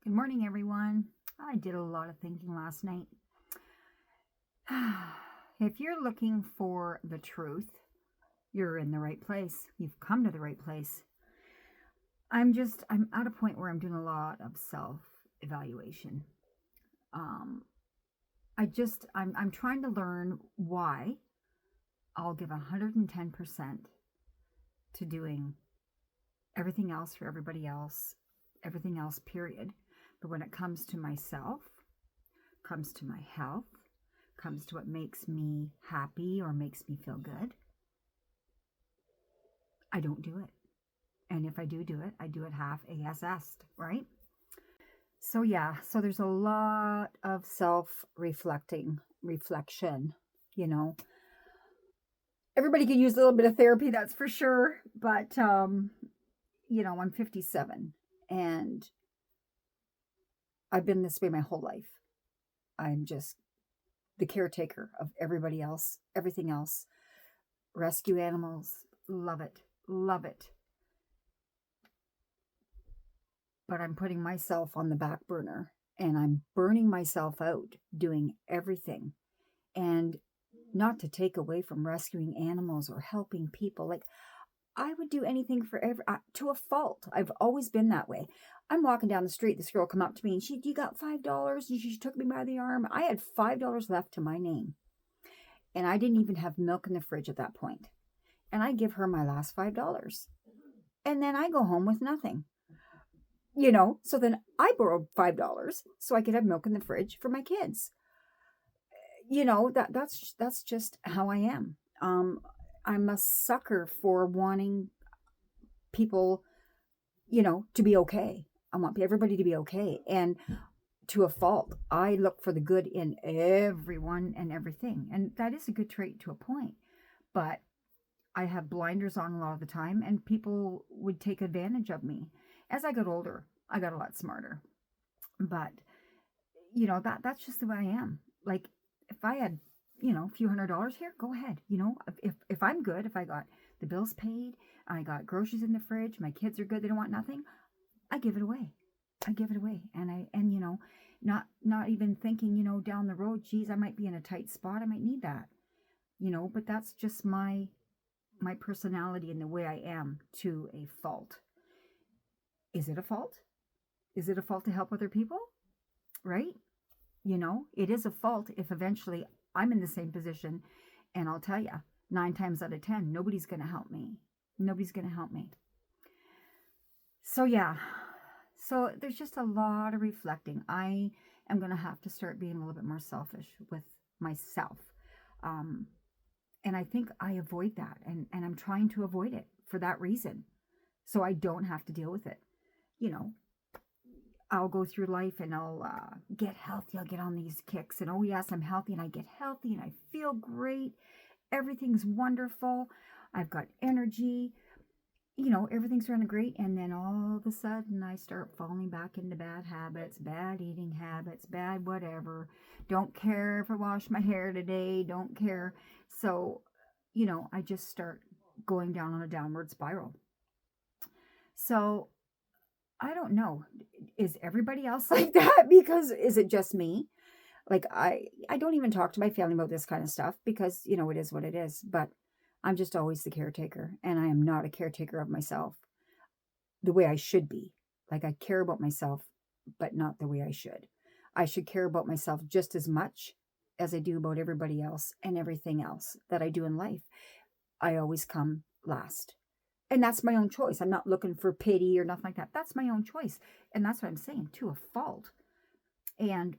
Good morning, everyone. I did a lot of thinking last night. If you're looking for the truth, you're in the right place. You've come to the right place. I'm at a point where I'm doing a lot of self evaluation. Um, I'm trying to learn why I'll give 110% to doing everything else, period. But when it comes to myself, comes to my health, comes to what makes me happy or makes me feel good, I don't do it. And if I do it, I do it half assed, right? So yeah, so there's a lot of reflection, you know. Everybody could use a little bit of therapy, that's for sure, but I'm 57 and I've been this way my whole life. I'm just the caretaker of everybody else, everything else. Rescue animals, love it, love it. But I'm putting myself on the back burner and I'm burning myself out doing everything. And not to take away from rescuing animals or helping people. Like, I would do anything for to a fault. I've always been that way. I'm walking down the street. This girl come up to me and you got $5? And she took me by the arm. I had $5 left to my name. And I didn't even have milk in the fridge at that point. And I give her my last $5. And then I go home with nothing. So then I borrowed $5 so I could have milk in the fridge for my kids. That's just how I am. I'm a sucker for wanting people, to be okay. I want everybody to be okay. And to a fault, I look for the good in everyone and everything. And that is a good trait to a point. But I have blinders on a lot of the time, and people would take advantage of me. As I got older, I got a lot smarter. But that's just the way I am. Like, if I had a few $100 here, go ahead. If I'm good, if I got the bills paid, I got groceries in the fridge, my kids are good, they don't want nothing, I give it away. I give it away. And not even thinking, down the road, geez, I might be in a tight spot, I might need that. But that's just my personality and the way I am, to a fault. Is it a fault? Is it a fault to help other people? Right? It is a fault if eventually I'm in the same position, and I'll tell you, 9 times out of 10, nobody's going to help me. Nobody's going to help me. So yeah, so there's just a lot of reflecting. I am going to have to start being a little bit more selfish with myself. And I think I avoid that, and I'm trying to avoid it for that reason, so I don't have to deal with it. I'll go through life and I'll get healthy. I'll get on these kicks and, oh yes, I'm healthy, and I get healthy and I feel great. Everything's wonderful. I've got energy. Everything's running great. And then all of a sudden I start falling back into bad habits, bad eating habits, bad whatever. Don't care if I wash my hair today. Don't care. So, I just start going down on a downward spiral. So I don't know. Is everybody else like that? Because is it just me? Like, I don't even talk to my family about this kind of stuff because, it is what it is. But I'm just always the caretaker, and I am not a caretaker of myself the way I should be. Like, I care about myself, but not the way I should. I should care about myself just as much as I do about everybody else and everything else that I do in life. I always come last. And that's my own choice. I'm not looking for pity or nothing like that. That's my own choice. And that's what I'm saying, to a fault. And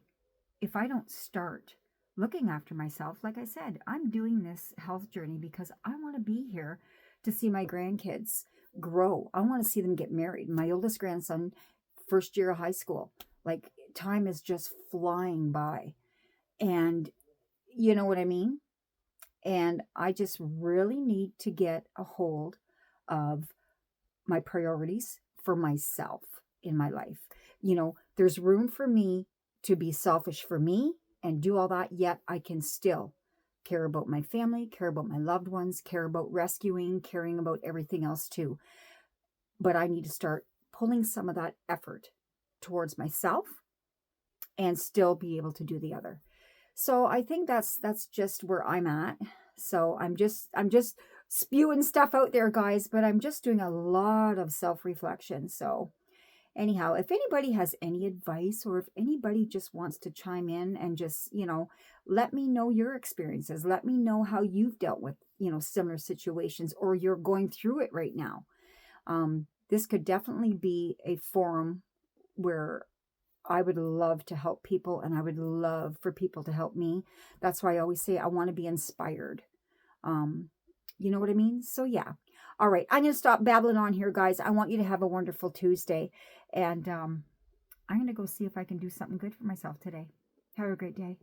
if I don't start looking after myself, like I said, I'm doing this health journey because I want to be here to see my grandkids grow. I want to see them get married. My oldest grandson, first year of high school, like, time is just flying by. And you know what I mean? And I just really need to get a hold of my priorities for myself in my life. There's room for me to be selfish for me and do all that, yet I can still care about my family, care about my loved ones, care about rescuing, caring about everything else too. But I need to start pulling some of that effort towards myself and still be able to do the other. So I think that's just where I'm at. So I'm just spewing stuff out there, guys, but I'm just doing a lot of self-reflection. So anyhow, if anybody has any advice or if anybody just wants to chime in and just, let me know your experiences. Let me know how you've dealt with, similar situations or you're going through it right now. This could definitely be a forum where I would love to help people and I would love for people to help me. That's why I always say I want to be inspired. You know what I mean? So yeah. All right. I'm going to stop babbling on here, guys. I want you to have a wonderful Tuesday. And I'm going to go see if I can do something good for myself today. Have a great day.